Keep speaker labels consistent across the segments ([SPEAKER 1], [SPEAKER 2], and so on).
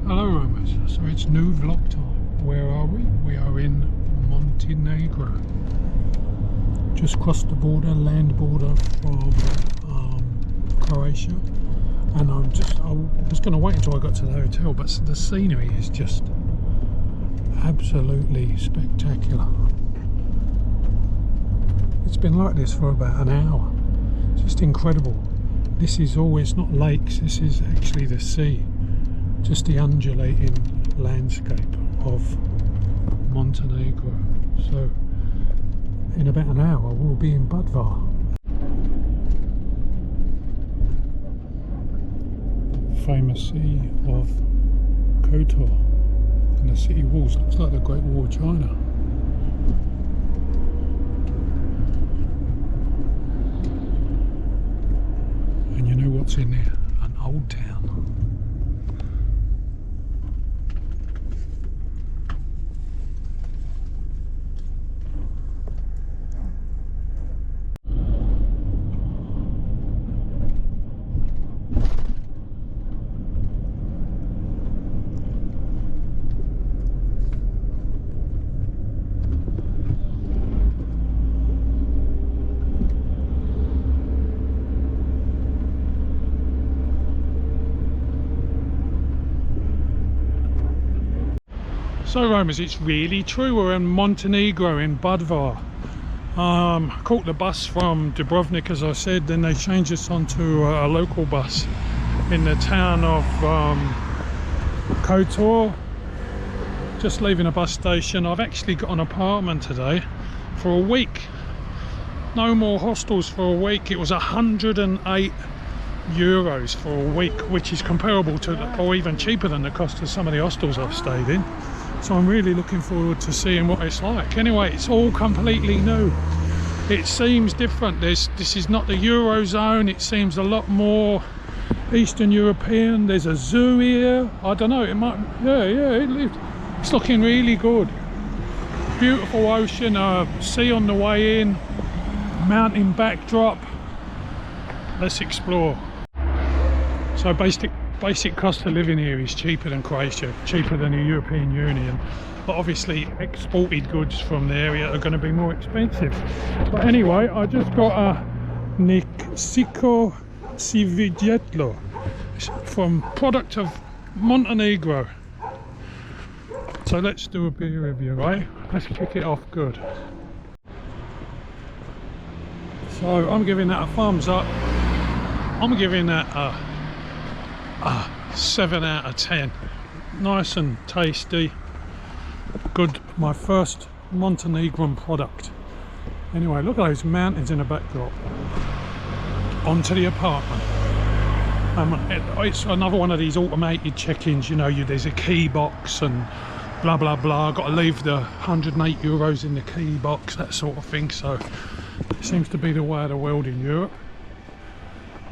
[SPEAKER 1] Hello Romans, so it's new vlog time. Where are we? We are in Montenegro. Just crossed the border, land border from Croatia. And I was going to wait until I got to the hotel, but the scenery is just absolutely spectacular. It's been like this for about an hour. Just incredible. This is always not lakes, this is actually the sea. Just the undulating landscape of Montenegro. So in about an hour we'll be in Budva. Famous sea of Kotor, and the city walls looks like the Great Wall of China. And you know what's in there? An old town. So Romans, it's really true, we're in Montenegro, in Budva. Caught the bus from Dubrovnik, as I said, then they changed us onto a local bus in the town of Kotor. Just leaving a bus station. I've actually got an apartment today for a week. No more hostels for a week. It was 108 euros for a week, which is comparable to, or even cheaper than the cost of some of the hostels I've stayed in. So I'm really looking forward to seeing what it's like. Anyway, it's all completely new. It seems different. This is not the Eurozone. It seems a lot more Eastern European. There's a zoo here. I don't know, it might, it's looking really good. Beautiful ocean, sea on the way in, mountain backdrop. Let's explore. So basic cost of living here is cheaper than Croatia, cheaper than the European Union, but obviously exported goods from the area are going to be more expensive. But anyway, I just got a Niksiko Cividjetlo from product of Montenegro. So let's do a beer review, right? Let's kick it off good. So I'm giving that a thumbs up. I'm giving that a 7 out of 10. Nice and tasty. Good. My first Montenegrin product. Anyway, look at those mountains in the backdrop. Onto the apartment. It's another one of these automated check-ins, you know, there's a key box and blah blah blah. Got to leave the 108 euros in the key box, that sort of thing. So it seems to be the way of the world in Europe.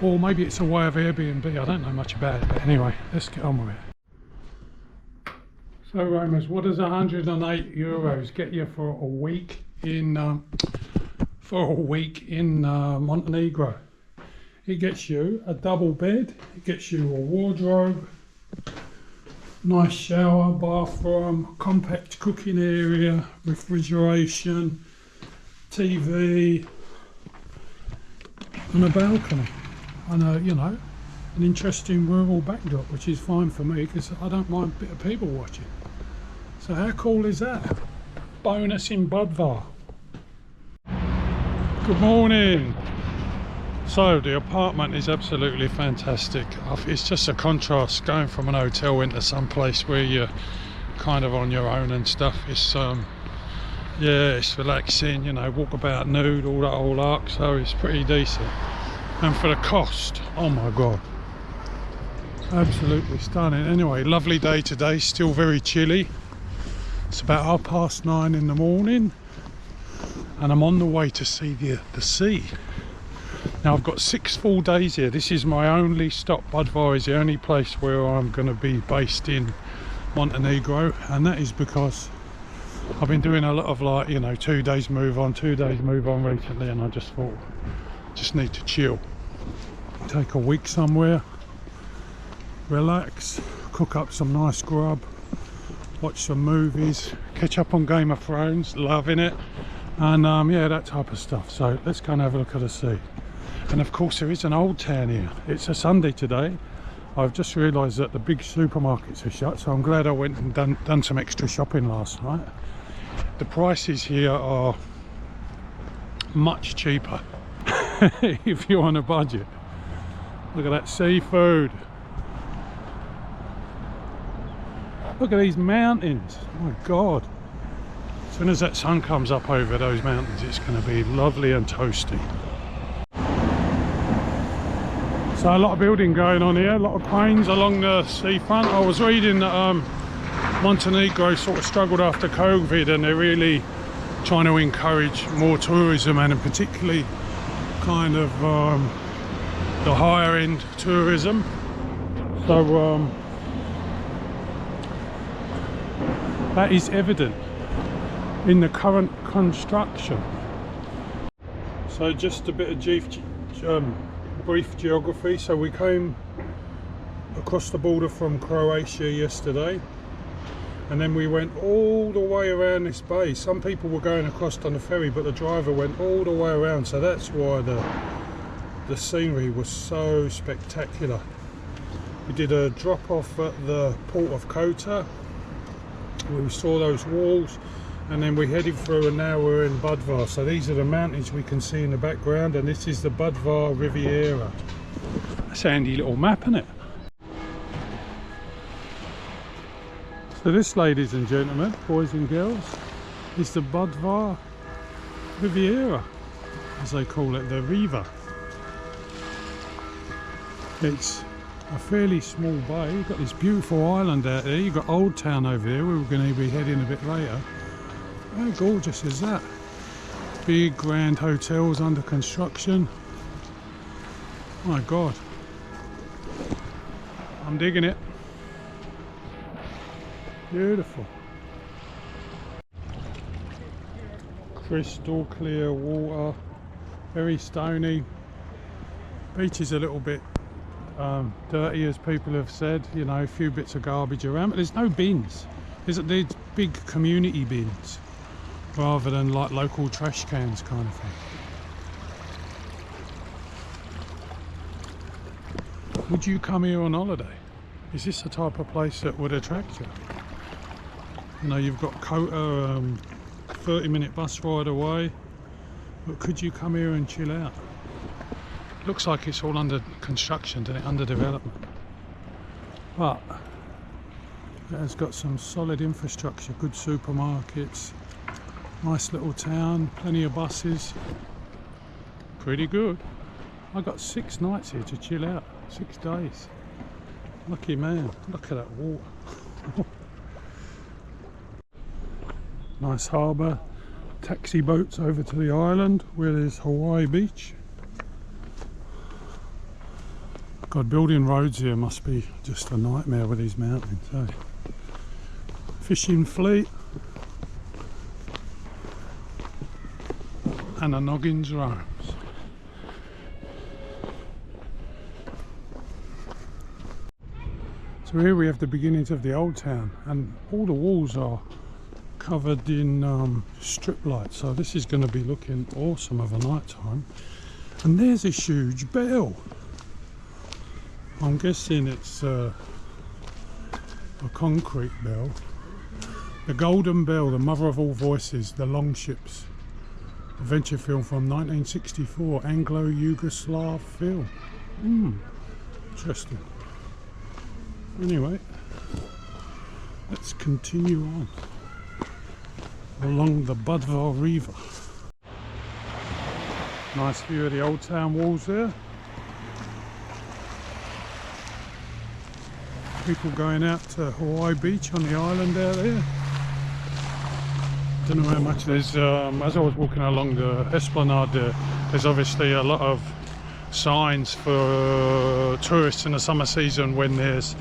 [SPEAKER 1] Or maybe it's a way of Airbnb, I don't know much about it, but anyway, let's get on with it. So Romans, what does 108 euros get you for a week in Montenegro? It gets you a double bed, it gets you a wardrobe, nice shower, bathroom, compact cooking area, refrigeration, TV, and a balcony. And you know, an interesting rural backdrop, which is fine for me because I don't mind a bit of people watching. So how cool is that? Bonus in Budva. Good morning. So the apartment is absolutely fantastic. It's just a contrast going from an hotel into some place where you're kind of on your own and stuff. It's yeah, it's relaxing, you know, walk about nude, all that whole arc, so it's pretty decent. And for the cost, oh my god, absolutely stunning. Anyway, lovely day today, still very chilly. It's about 9:30 in the morning and I'm on the way to see the sea. Now I've got 6 full days here. This is my only stop. Budva is the only place where I'm going to be based in Montenegro, and that is because I've been doing a lot of, like, you know, 2 days move on recently, and I just thought, just need to chill, take a week somewhere, relax, cook up some nice grub, watch some movies, catch up on Game of Thrones, loving it, and yeah, that type of stuff. So let's go and have a look at the sea. And of course there is an old town here. It's a Sunday today. I've just realised that the big supermarkets are shut, so I'm glad I went and done some extra shopping last night. The prices here are much cheaper if you're on a budget. Look at that seafood. Look at these mountains. Oh my God. As soon as that sun comes up over those mountains, it's going to be lovely and toasty. So a lot of building going on here, a lot of cranes along the seafront. I was reading that Montenegro sort of struggled after COVID, and they're really trying to encourage more tourism, and particularly kind of the higher end tourism. So that is evident in the current construction. So just a bit of brief geography. So we came across the border from Croatia yesterday, and then we went all the way around this bay. Some people were going across on the ferry, but the driver went all the way around, so that's why the scenery was so spectacular. We did a drop off at the port of Kota. We saw those walls, and then we headed through, and now we're in Budva. So these are the mountains we can see in the background, and this is the Budva Riviera. That's a handy little map, isn't it? So this, ladies and gentlemen, boys and girls, is the Budva Riviera, as they call it, the Riva. It's a fairly small bay. You've got this beautiful island out there. You've got Old Town over there, where we're going to be heading a bit later. How gorgeous is that? Big grand hotels under construction. My God, I'm digging it. Beautiful. Crystal clear water, very stony. Beach is a little bit dirty, as people have said, you know, a few bits of garbage around, but there's no bins. There's big community bins rather than like local trash cans kind of thing. Would you come here on holiday? Is this the type of place that would attract you? You know, you've got Kota, 30-minute bus ride away, but could you come here and chill out? Looks like it's all under construction, doesn't it? Under development. But it has got some solid infrastructure, good supermarkets, nice little town, plenty of buses. Pretty good. I got 6 nights here to chill out, 6 days. Lucky man, look at that water. Nice harbour, taxi boats over to the island where there's Hawaii Beach. God, building roads here must be just a nightmare with these mountains, eh? Fishing fleet and a Noggins roams. So here we have the beginnings of the old town, and all the walls are covered in strip lights, so this is going to be looking awesome of a night time. And there's a huge bell. I'm guessing it's a concrete bell. The Golden Bell, the mother of all voices, the Longships. Adventure film from 1964, Anglo-Yugoslav film. Interesting. Anyway, let's continue on along the Budva River. Nice view of the old town walls there. People going out to Hawaii Beach on the island out there. Don't know how much there's, as I was walking along the esplanade there's obviously a lot of signs for tourists in the summer season when there's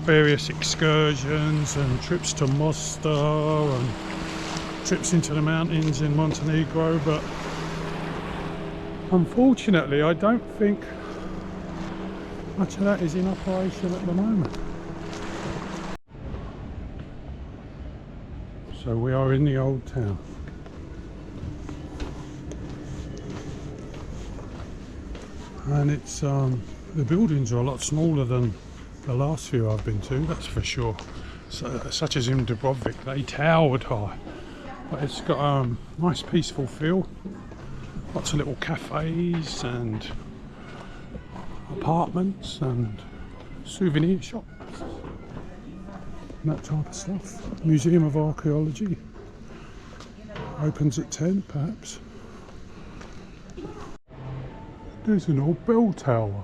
[SPEAKER 1] various excursions and trips to Mostar and trips into the mountains in Montenegro, but unfortunately I don't think Much of that is in operation at the moment. So we are in the old town. And it's the buildings are a lot smaller than the last few I've been to, that's for sure. So, such as in Dubrovnik, they towered high. But it's got a nice peaceful feel. Lots of little cafes and apartments and souvenir shops and that type of stuff. Museum of Archaeology opens at 10 perhaps. There's an old bell tower.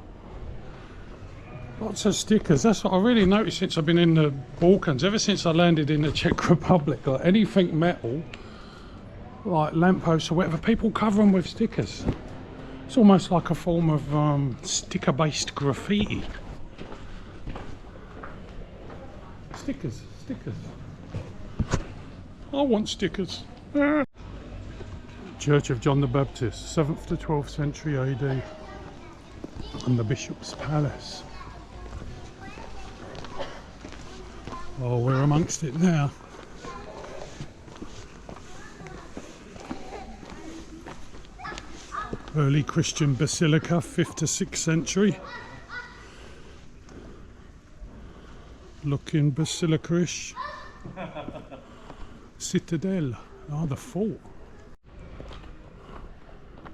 [SPEAKER 1] Lots of stickers. That's what I really noticed since I've been in the Balkans. Ever since I landed in the Czech Republic, like anything metal, like lampposts or whatever, people cover them with stickers. It's almost like a form of sticker-based graffiti. Stickers, stickers. I want stickers. Church of John the Baptist, 7th to 12th century AD, and the Bishop's Palace. Oh, we're amongst it now. Early Christian basilica, 5th to 6th century. Looking basilica-ish. Citadel, the fort.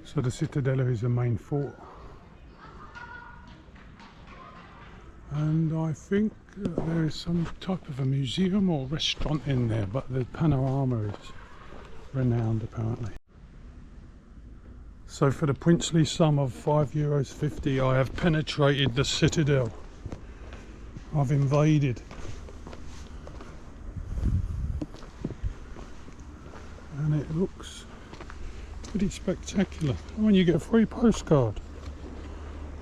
[SPEAKER 1] So the Citadel is the main fort. And I think there is some type of a museum or restaurant in there, but the panorama is renowned apparently. So for the princely sum of €5.50 I have penetrated the Citadel. I've invaded. And it looks pretty spectacular. When you get a free postcard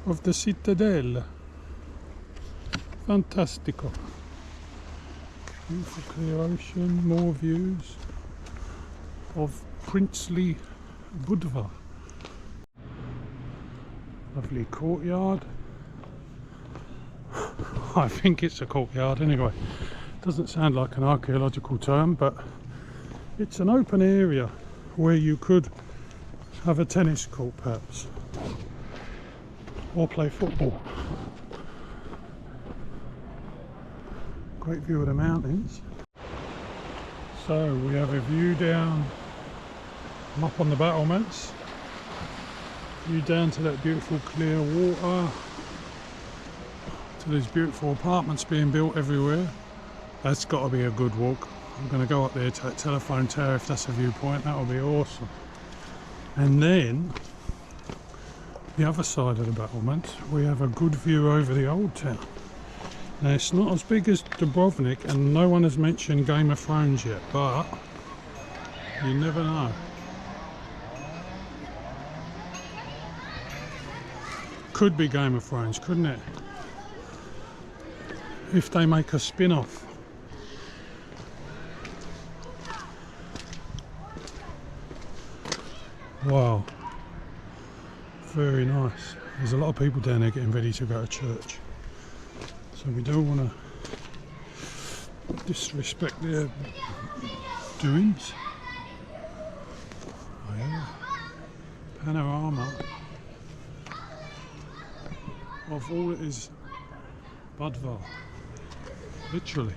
[SPEAKER 1] of the Citadel. Fantastico. Beautiful clear ocean, more views of princely Budva. Lovely courtyard. I think it's a courtyard anyway. Doesn't sound like an archaeological term, but it's an open area where you could have a tennis court perhaps, or play football. Great view of the mountains. So we have a view down, I'm up on the battlements, view down to that beautiful clear water, to these beautiful apartments being built everywhere. That's got to be a good walk. I'm going to go up there to that telephone tower if that's a viewpoint. That will be awesome. And then the other side of the battlement we have a good view over the old town. Now it's not as big as Dubrovnik and no one has mentioned Game of Thrones yet, but you never know. Could be Game of Thrones, couldn't it? If they make a spin-off. Wow, very nice. There's a lot of people down there getting ready to go to church, so we don't want to disrespect their doings. Oh yeah, panorama of all it is Budva, literally.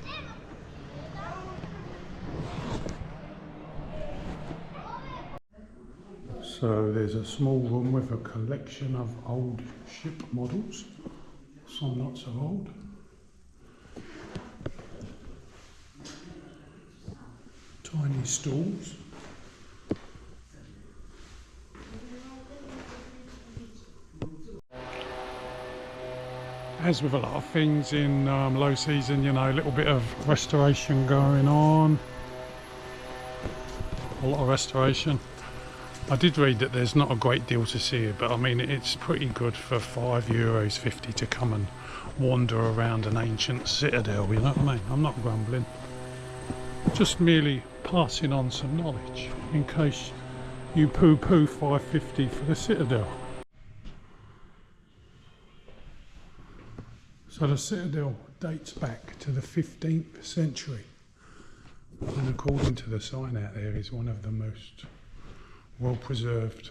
[SPEAKER 1] So there's a small room with a collection of old ship models, some not so old. Tiny stalls. As with a lot of things in low season, you know, a little bit of restoration going on. A lot of restoration. I did read that there's not a great deal to see here, but I mean it's pretty good for €5.50 to come and wander around an ancient citadel, you know what I mean? I'm not grumbling. Just merely passing on some knowledge in case you poo-poo €5.50 for the Citadel. So the Citadel dates back to the 15th century, and according to the sign out there, is one of the most well preserved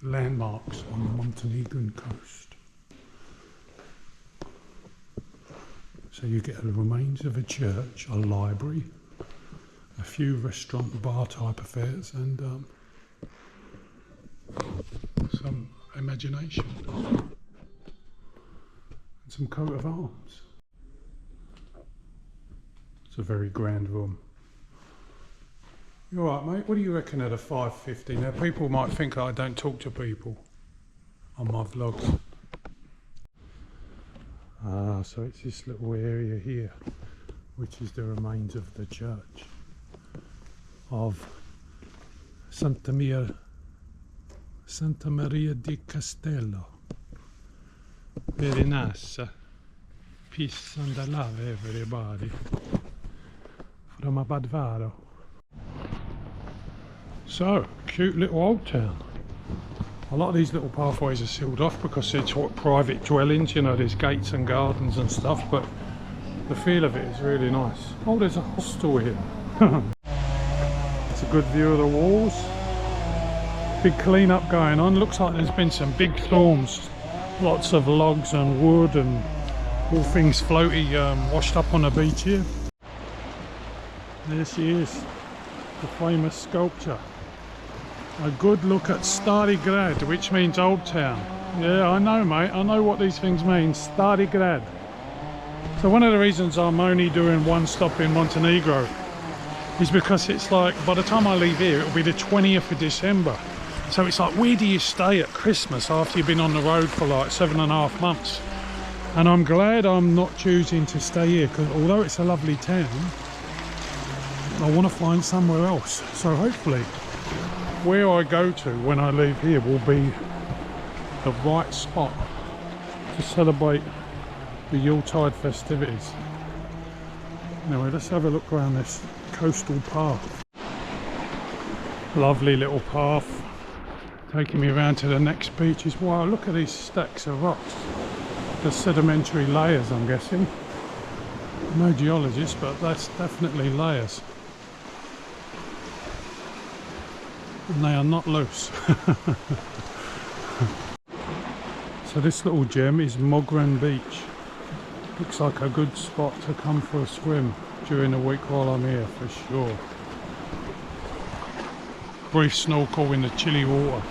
[SPEAKER 1] landmarks on the Montenegrin coast. So you get the remains of a church, a library, a few restaurant bar type affairs, and some imagination and some coat of arms. It's a very grand room. You alright, mate? What do you reckon at a 550? Now people might think I don't talk to people on my vlogs. So it's this little area here, which is the remains of the church of Santa Maria di Castello. Very nice. Peace and love, everybody. From Budva. So, cute little old town. A lot of these little pathways are sealed off because it's private dwellings, you know, there's gates and gardens and stuff, but the feel of it is really nice. Oh, there's a hostel here. It's a good view of the walls. Big clean up going on. Looks like there's been some big storms. Lots of logs and wood and all things floaty washed up on the beach here. There she is, the famous sculpture. A good look at Stari Grad, which means Old Town. Yeah, I know, mate. I know what these things mean. Stari Grad. So one of the reasons I'm only doing one stop in Montenegro is because it's like, by the time I leave here, it'll be the 20th of December. So it's like, where do you stay at Christmas after you've been on the road for like 7.5 months? And I'm glad I'm not choosing to stay here, because although it's a lovely town, I want to find somewhere else. So hopefully where I go to when I leave here will be the right spot to celebrate the Yuletide festivities. Anyway, let's have a look around this coastal path. Lovely little path taking me around to the next beaches. Wow, look at these stacks of rocks. The sedimentary layers, I'm guessing. No geologist, but that's definitely layers. And they are not loose. So this little gem is Mogren Beach. Looks like a good spot to come for a swim during the week while I'm here, for sure. Brief snorkel in the chilly water.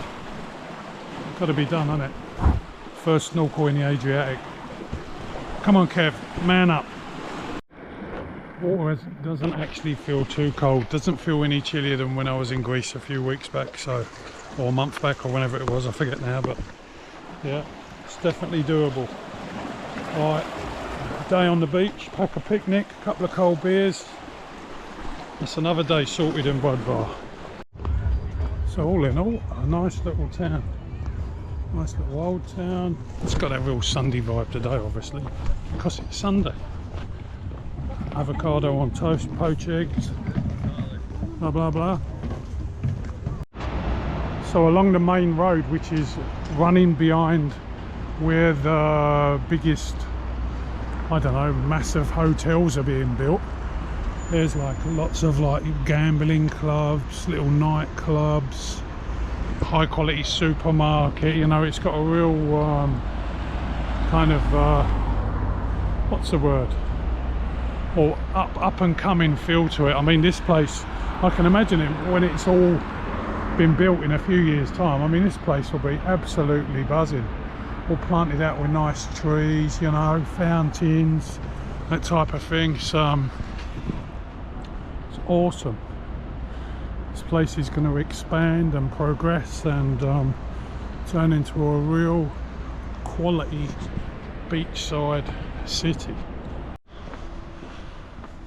[SPEAKER 1] Got to be done, hasn't it? First snorkel in the Adriatic. Come on, Kev, man up. Water doesn't actually feel too cold. Doesn't feel any chillier than when I was in Greece a few weeks back, so, or a month back, or whenever it was. I forget now, but yeah, it's definitely doable. All right. Day on the beach, pack a picnic, a couple of cold beers. That's another day sorted in Budva. So all in all, a nice little town. Nice little old town. It's got a real Sunday vibe today, obviously, because it's Sunday. Avocado on toast, poached eggs, blah blah blah. So along the main road, which is running behind where the biggest, I don't know, massive hotels are being built, there's like lots of like gambling clubs, little nightclubs, high quality supermarket. You know, it's got a real kind of what's the word, or up and coming feel to it. I mean, this place, I can imagine it when it's all been built in a few years time. I mean, this place will be absolutely buzzing, all planted out with nice trees, you know, fountains, that type of thing. It's awesome. This place is going to expand and progress and turn into a real quality beachside city.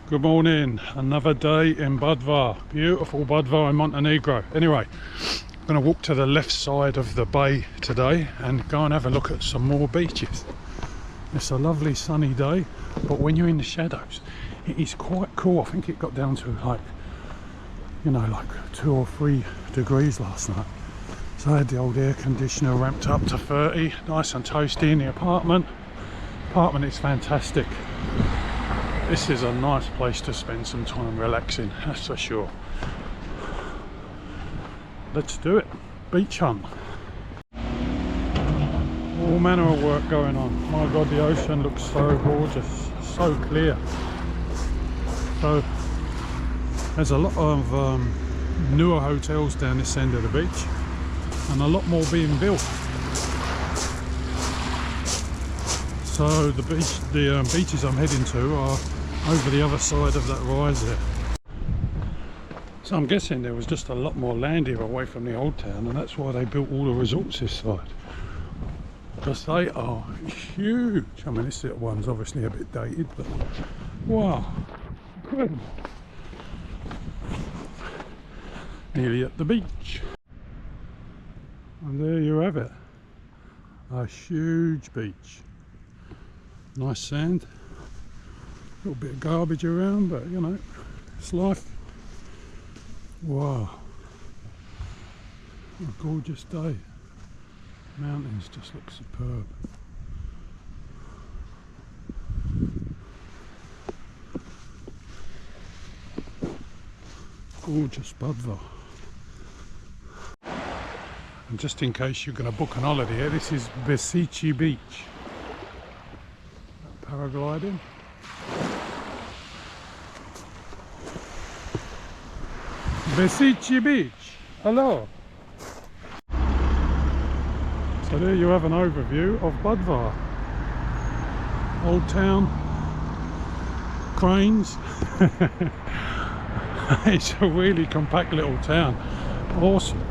[SPEAKER 1] Good morning, another day in Budva, beautiful Budva in Montenegro. Anyway, I'm going to walk to the left side of the bay today and go and have a look at some more beaches. It's a lovely sunny day, but when you're in the shadows, it is quite cool. I think it got down to like, you know, like 2 or 3 degrees last night. So I had the old air conditioner ramped up to 30, nice and toasty in the apartment. Apartment is fantastic. This is a nice place to spend some time relaxing, that's for sure. Let's do it. Beach hunt. All manner of work going on. My god, the ocean looks so gorgeous, so clear. So there's a lot of newer hotels down this end of the beach, and a lot more being built. So the beaches I'm heading to are over the other side of that rise there. So I'm guessing there was just a lot more land here away from the old town, and that's why they built all the resorts this side. Because they are huge. I mean, this one's obviously a bit dated, but wow, incredible. Nearly at the beach. And there you have it. A huge beach. Nice sand. A little bit of garbage around, but you know, it's life. Wow. What a gorgeous day. Mountains just look superb. Gorgeous Budva. And just in case you're going to book an holiday here, this is Besici Beach. Paragliding. Besici Beach. Hello. So there you have an overview of Budva. Old town, cranes. It's a really compact little town. Awesome.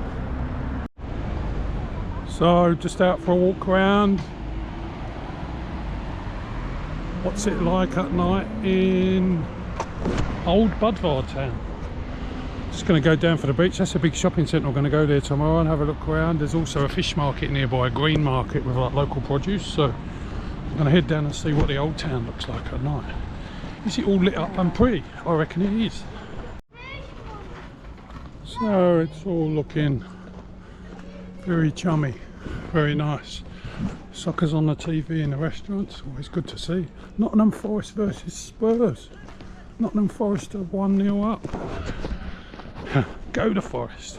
[SPEAKER 1] So just out for a walk around. What's it like at night in Old Budva town? Just going to go down for the beach. That's a big shopping centre. I'm going to go there tomorrow and have a look around. There's also a fish market nearby, a green market with like local produce. So I'm going to head down and see what the old town looks like at night. Is it all lit up and pretty? I reckon it is. So it's all looking very chummy, very nice. Soccer's on the TV in the restaurants, always good to see. Nottingham Forest versus Spurs. Nottingham Forest are 1-0 up. Go to Forest.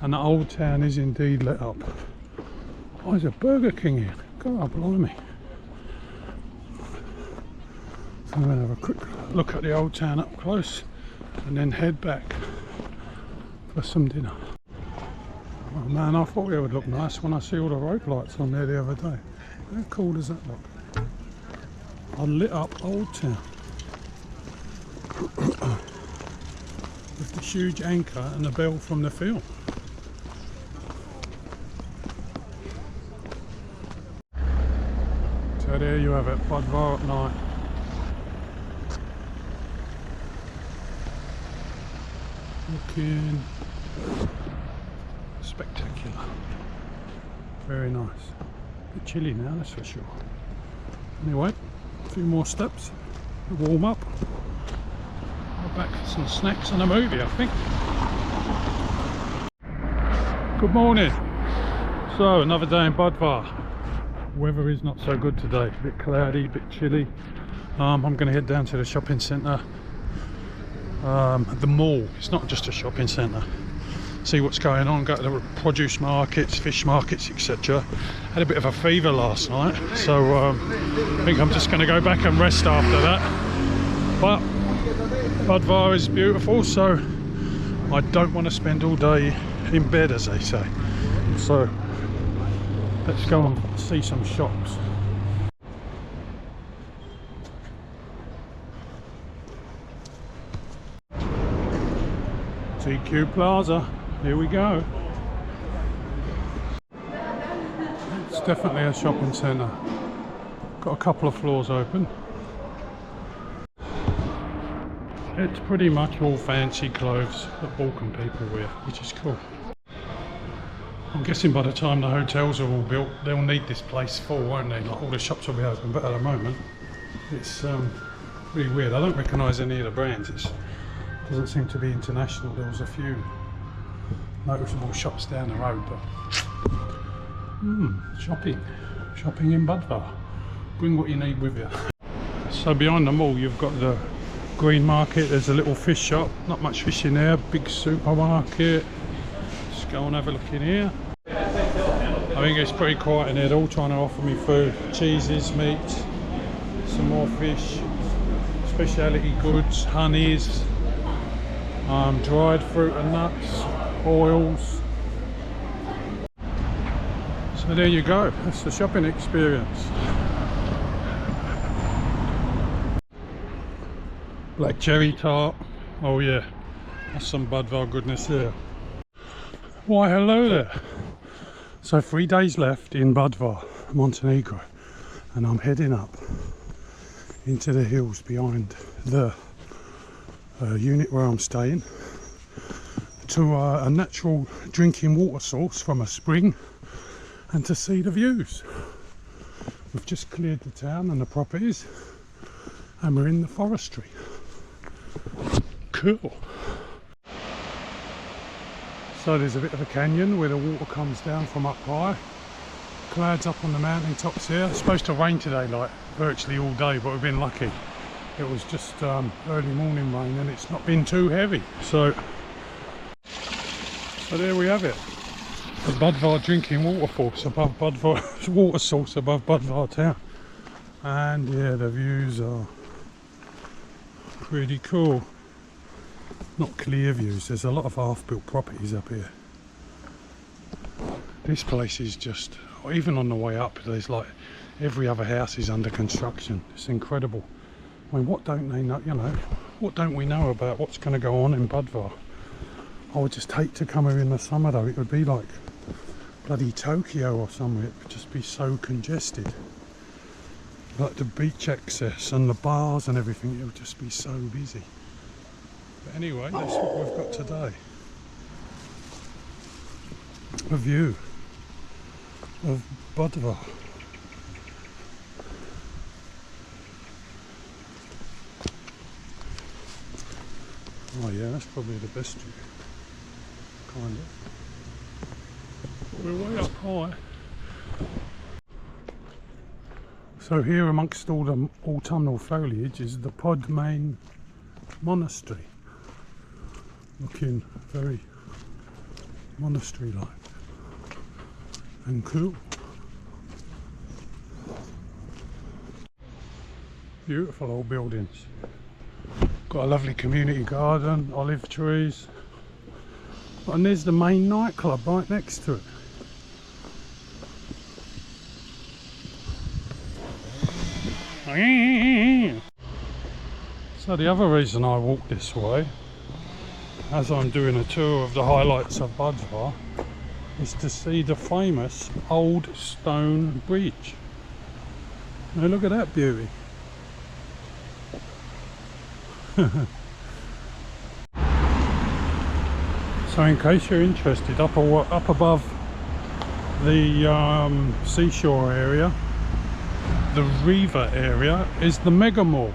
[SPEAKER 1] And the old town is indeed lit up. Oh, there's a Burger King here. God blimey. So I'm going to have a quick look at the old town up close and then head back for some dinner. Oh man, I thought it would look nice when I see all the road lights on there the other day. How cool does that look? A lit up old town. With the huge anchor and the bell from the film. So there you have it, Budva at night. Looking spectacular. Very nice. A bit chilly now, that's for sure. Anyway, a few more steps to warm up. We're back for some snacks and a movie, I think. Good morning. So, another day in Budva. Weather is not so good today. A bit cloudy, a bit chilly. I'm going to head down to the shopping centre. The mall. It's not just a shopping centre. See what's going on, go to the produce markets, fish markets, etc. Had a bit of a fever last night, so I think I'm just going to go back and rest after that. But Budva is beautiful, so I don't want to spend all day in bed, as they say. So let's go and see some shops. TQ Plaza. Here we go. It's definitely a shopping centre. Got a couple of floors open. It's pretty much all fancy clothes that Balkan people wear, which is cool. I'm guessing by the time the hotels are all built, they'll need this place full, won't they? Like all the shops will be open, but at the moment, it's really weird. I don't recognise any of the brands. It doesn't seem to be international. There was a few noticeable shops down the road, but shopping in Budva. bring what you need with you. So behind the mall you've got the green market, there's a little fish shop, not much fish in there, big supermarket. Let's go and have a look in here. I think it's pretty quiet in here, they're all trying to offer me food, cheeses, meats, some more fish, specialty goods, honeys, dried fruit and nuts, oils. So there you go, that's the shopping experience. Black cherry tart, oh yeah, that's some Budva goodness there. Why hello there. So 3 days left in Budva, Montenegro, and I'm heading up into the hills behind the unit where I'm staying to a natural drinking water source from a spring and to see the views. We've just cleared the town and the properties and we're in the forestry. Cool. So there's a bit of a canyon where the water comes down from up high. Clouds up on the mountain tops here. It's supposed to rain today, like virtually all day, but we've been lucky. It was just early morning rain and it's not been too heavy. So there we have it. The Budva drinking water source above Budva water source above Budva town. And yeah, the views are pretty cool. Not clear views, there's a lot of half-built properties up here. This place is just, even on the way up, there's like every other house is under construction. It's incredible. I mean, what don't they know, you know, what don't we know about what's going to go on in Budva? I would just hate to come here in the summer though. It would be like bloody Tokyo or somewhere. It would just be so congested. Like the beach access and the bars and everything, it would just be so busy. But anyway, that's what we've got today. A view of Budva. Oh yeah, that's probably the best view. Kind of. We're way up high. So here amongst all the autumnal foliage is the Mogren Monastery. Looking very monastery-like and cool. Beautiful old buildings. Got a lovely community garden, olive trees. And there's the main nightclub right next to it. So the other reason I walk this way, as I'm doing a tour of the highlights of Budva, is to see the famous old stone bridge. Now look at that beauty. So in case you're interested, up above the seashore area, the Riviera area, is the Mega Mall.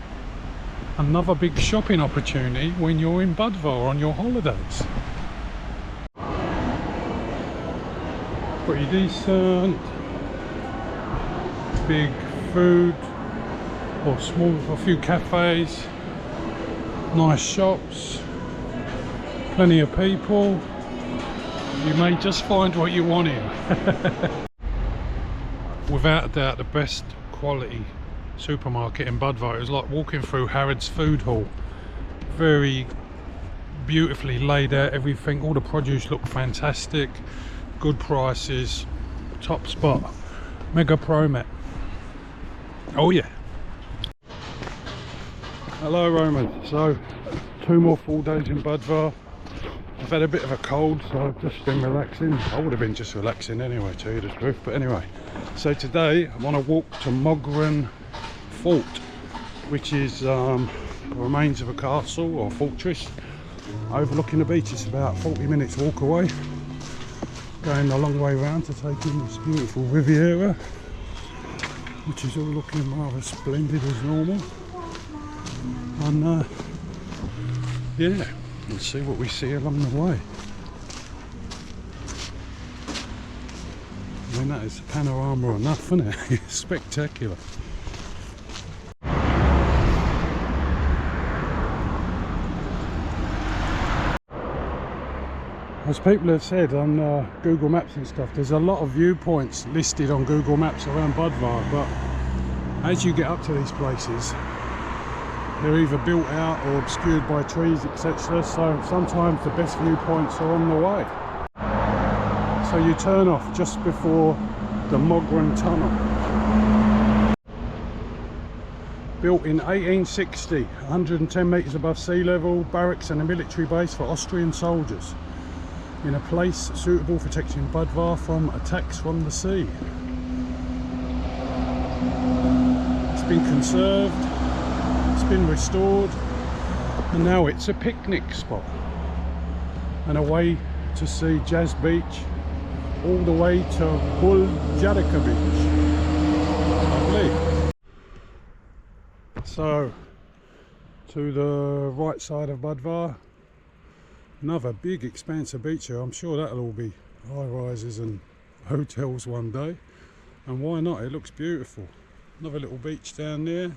[SPEAKER 1] Another big shopping opportunity when you're in Budva on your holidays. Pretty decent. Big food, or a few cafes, nice shops, plenty of people. You may just find what you want here. Without a doubt, the best quality supermarket in Budva. It was like walking through Harrods food hall. Very beautifully laid out, everything, all the produce looked fantastic, good prices, top spot, Mega Promet. Oh yeah. Hello Roman. So 2 more full days in Budva. I've had a bit of a cold, so I've just been relaxing. I would have been just relaxing anyway, to tell you the truth, but anyway. So today I want to walk to Mogren Fort, which is the remains of a castle or fortress overlooking the beach. It's about 40 minutes walk away, going a long way around to take in this beautiful Riviera, which is all looking rather splendid as normal. And yeah, let's see what we see along the way. I mean, that is panorama enough, isn't it? It's spectacular. As people have said on Google Maps and stuff, there's a lot of viewpoints listed on Google Maps around Budva, but as you get up to these places, they're either built out or obscured by trees, etc. So sometimes the best viewpoints are on the way. So you turn off just before the Mogren Tunnel. Built in 1860, 110 metres above sea level, barracks and a military base for Austrian soldiers, in a place suitable for protecting Budva from attacks from the sea. It's been conserved, it's been restored, and now it's a picnic spot and a way to see Jazz Beach all the way to Adriatic Beach. Lovely. So, to the right side of Budva, another big expanse of beach here. I'm sure that'll all be high rises and hotels one day, and why not? It looks beautiful. Another little beach down there,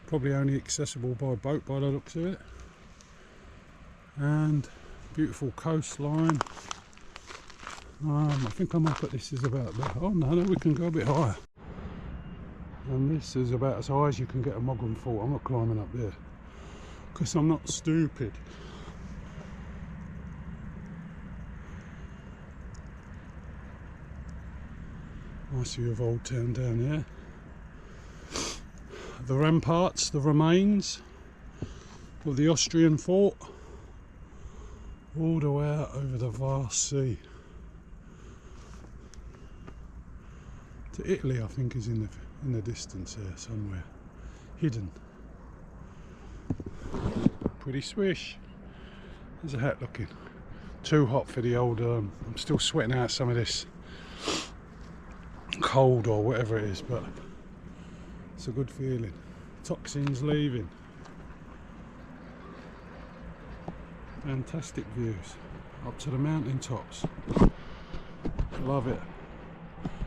[SPEAKER 1] probably only accessible by boat by the looks of it, and beautiful coastline. I think I might put this is about that. Oh no, we can go a bit higher. And this is about as high as you can get a Mogren Fort. I'm not climbing up there because I'm not stupid. Nice view of Old Town down there. The ramparts, the remains of the Austrian fort, all the way out over the vast sea. To Italy, I think, is in the distance there somewhere, hidden. Pretty swish. There's a hat looking. Too hot for the old. I'm still sweating out some of this cold or whatever it is, but it's a good feeling. Toxins leaving. Fantastic views up to the mountain tops. Love it.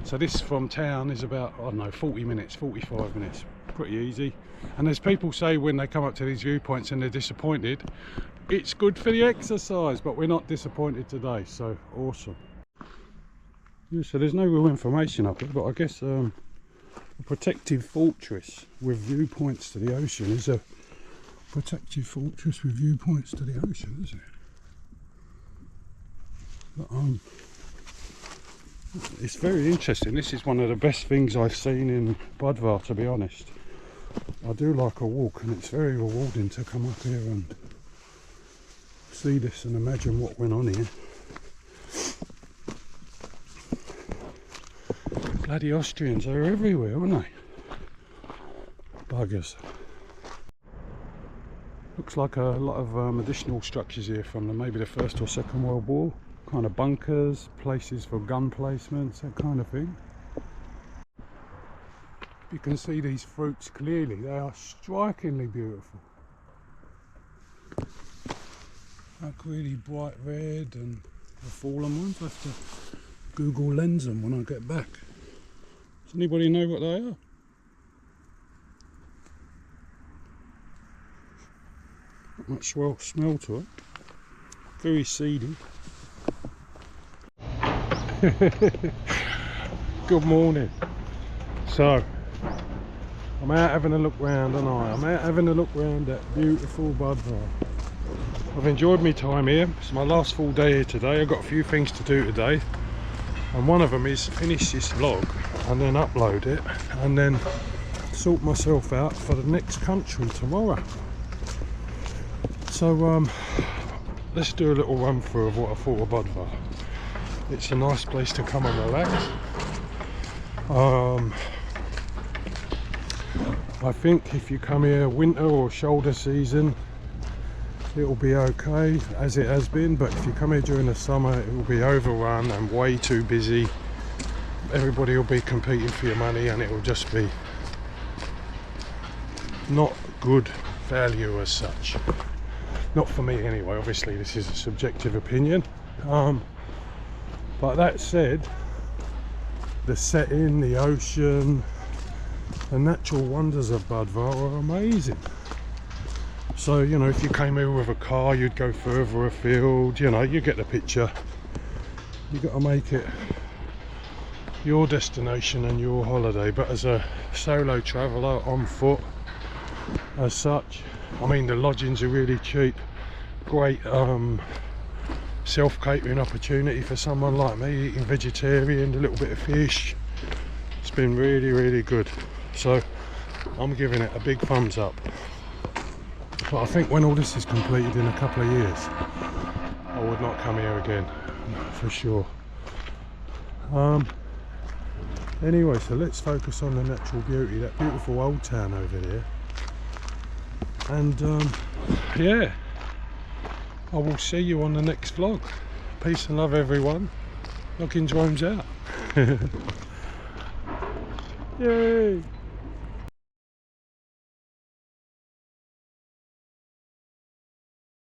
[SPEAKER 1] So this from town is about, I don't know, 40 minutes, 45 minutes, pretty easy. And as people say when they come up to these viewpoints and they're disappointed, it's good for the exercise, but we're not disappointed today, so awesome. Yeah, so there's no real information up here, but I guess a protective fortress with viewpoints to the ocean is a protective fortress with viewpoints to the ocean, isn't it? But, it's very interesting. This is one of the best things I've seen in Budva, to be honest. I do like a walk, and it's very rewarding to come up here and see this and imagine what went on here. Bloody Austrians, they're everywhere, aren't they? Buggers. Looks like a lot of additional structures here from maybe the First or Second World War. Kind of bunkers, places for gun placements, that kind of thing. You can see these fruits clearly, they are strikingly beautiful. Like really bright red, and the fallen ones. I have to Google lens them when I get back. Does anybody know what they are? Not much smell to it. Very seedy. Good morning. So I'm out having a look round, and I'm out having a look round at beautiful Budva. I've enjoyed my time here. It's my last full day here today. I've got a few things to do today, and one of them is finish this vlog and then upload it and then sort myself out for the next country tomorrow. So let's do a little run through of what I thought of Budva. It's a nice place to come and relax. I think if you come here winter or shoulder season, it'll be okay, as it has been, but if you come here during the summer, it will be overrun and way too busy. Everybody will be competing for your money, and it will just be not good value as such. Not for me anyway, obviously this is a subjective opinion. But that said, the setting, the ocean, the natural wonders of Budva are amazing. So, you know, if you came here with a car, you'd go further afield, you know, you get the picture. You got to make it your destination and your holiday. But as a solo traveller on foot, as such, I mean, the lodgings are really cheap. Great self-catering opportunity for someone like me, eating vegetarian, a little bit of fish. It's been really, really good. So I'm giving it a big thumbs up. But I think when all this is completed in a couple of years, I would not come here again, for sure. Anyway, so let's focus on the natural beauty, that beautiful old town over there. And yeah, I will see you on the next vlog. Peace and love, everyone. Logging drones out. Yay!